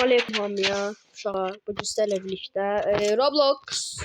Selamünaleyküm ya. Uşağa bugün sizlerle birlikte Roblox.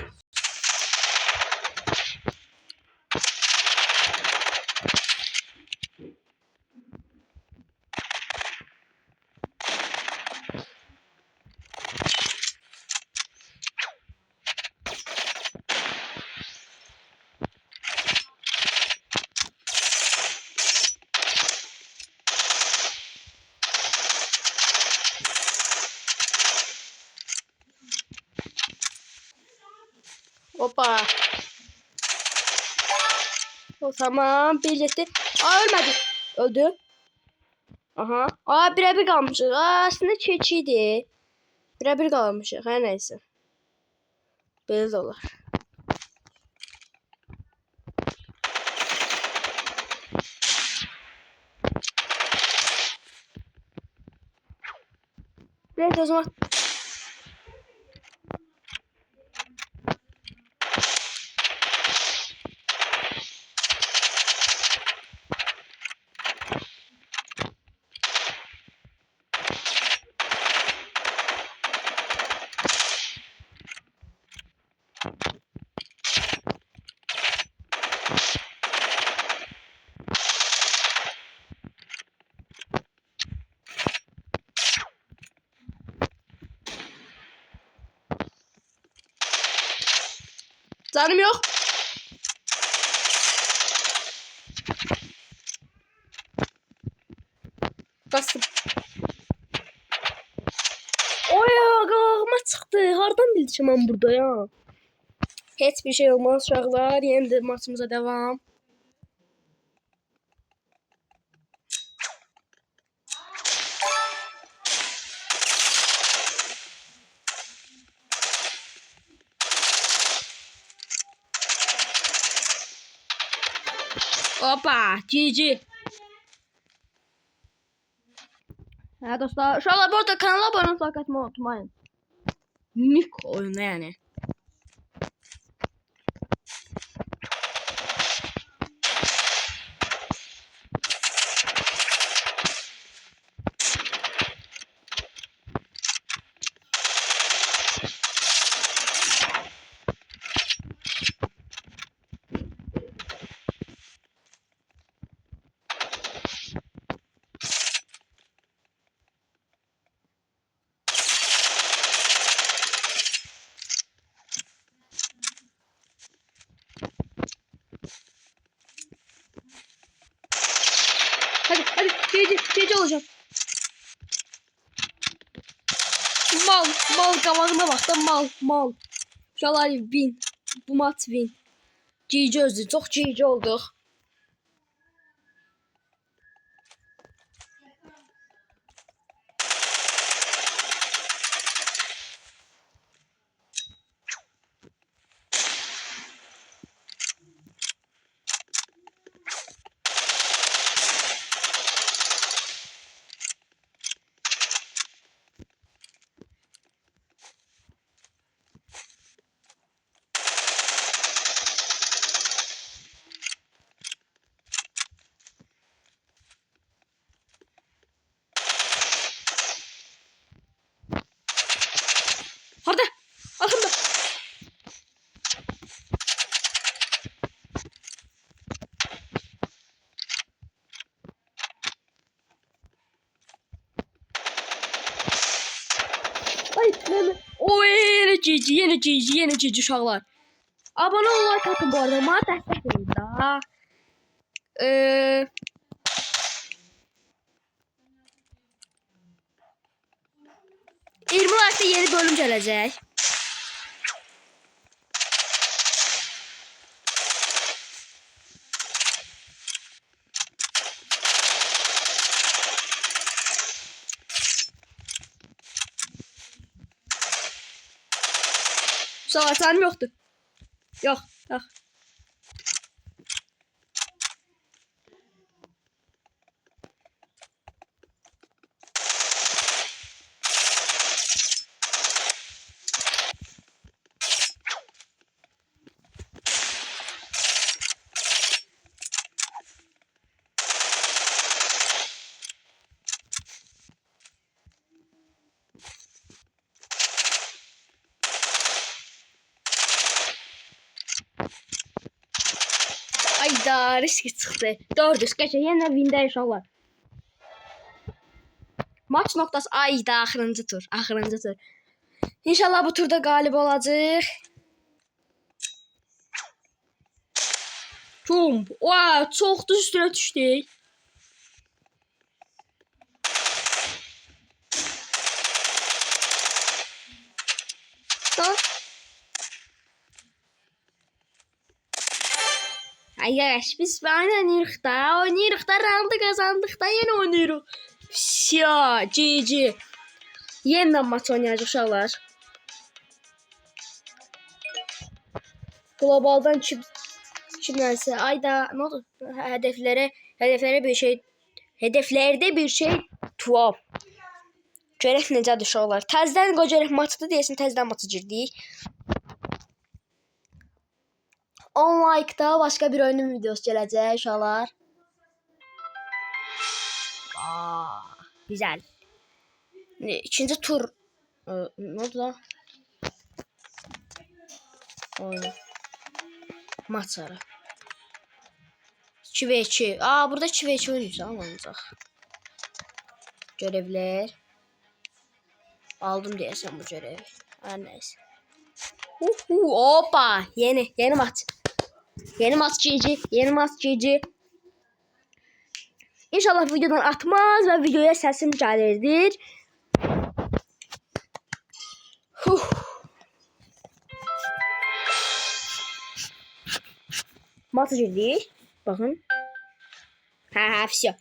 Hoppa. O tamam birlikte. Aa ölmedi. Öldü. Aha. Aa birebir kalmışız. Aa aslında keçiydi. Birebir kalmışız. Her neyse. Böyle de olur. Evet o zaman. Canım yok. Bastım. Oy ağıma çıktı. Hardan bildim ben burada ya. Hiçbir şey olmaz uşaqlar. Yeni de maçımıza devam. Hoppa. GG. Ha dostlar. Şu an bu arada kanala abone olmayı unutmayın. Mik oyunu yani. Hadi gece olacağım. Mal kavağına bak da mal. Şalay win. Bu maç win. GG özü çok GG olduk. Hadi arkamda. Ay ne? Oy yeni GG uşaqlar. Abone ol, like atın bu arada. Bana dəstək verin da. 20 like'da yeni bölüm gələcək. Savaşlarım yoktu. Yok. Ayda riski çıxdı. 400 qəşəng yenə wində inşallah. Maç noktası ayda axırıncı tur. İnşallah bu turda qalib olacaq. Wow, çox da üstünə düşdük. Ay yaş, biz oynayırıq da, roundu qazandıq da, yenə oynayırıq. Vsiya, GG. Yenə maç oynayacaq uşaqlar. Globaldan kimlərsə, ayda, nə oldu? Hədəflərdə bir şey tuhaf. Görək necədir uşaqlar. Təzdən qocarıq maçda deyəsin, təzdən maça girdik. 10 like-da başqa bir oyunun videosu gələcək uşaqlar. Güzel. İkinci tur. Ne oldu lan? Oyna. Maç ara. 2v2. Burada 2v2 oynayacaq. Görevlər. Aldım deyəsən bu görevi. Hər nəysə. Hoppa. Yeni maç. Yeni maç GG. İnşallah videodan atmaz ve videoya səsim gəlirdir. Maça girdik. Baxın. Vəsiya.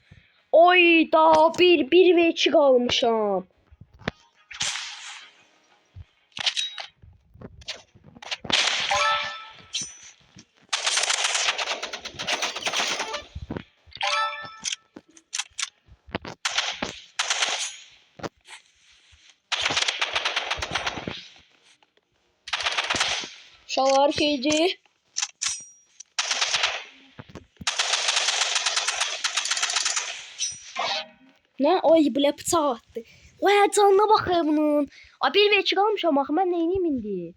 Oy da 1-1-2 qalmışam. Şalar şeyci. Ne? Oy bile bıçaq attı. Oy canına bakayım bunun. Bir ve çıkalmış ama ben neyiniyim indi.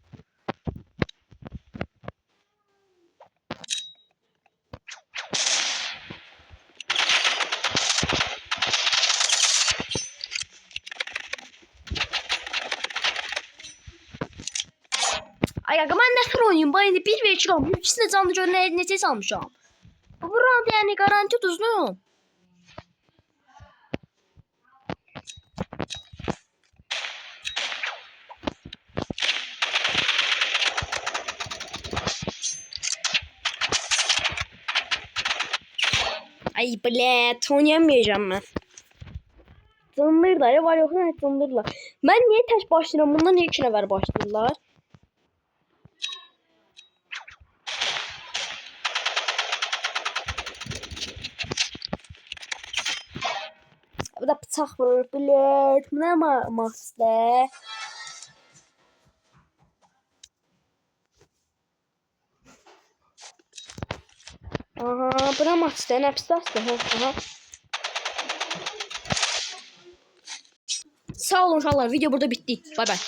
Ay ben ne kadar oynayayım? Ben de 1 ve 2 kalmış. İkisini de canlı görünen eline almışam. Bu round yani garanti tuzlu. Ay blət, oynayamayacağım ben. Zındırlar ya var yok ne zındırlar. Ben niye ters başlayıram? Bundan niye 2 nəfər başlayırlar? Bu da bıçaq vurur blət. Bu nə maçda? Aha, bu da maçda, nə pislasın? Aha. Sağ olun uşaqlar, video burada bitti. Bay bay.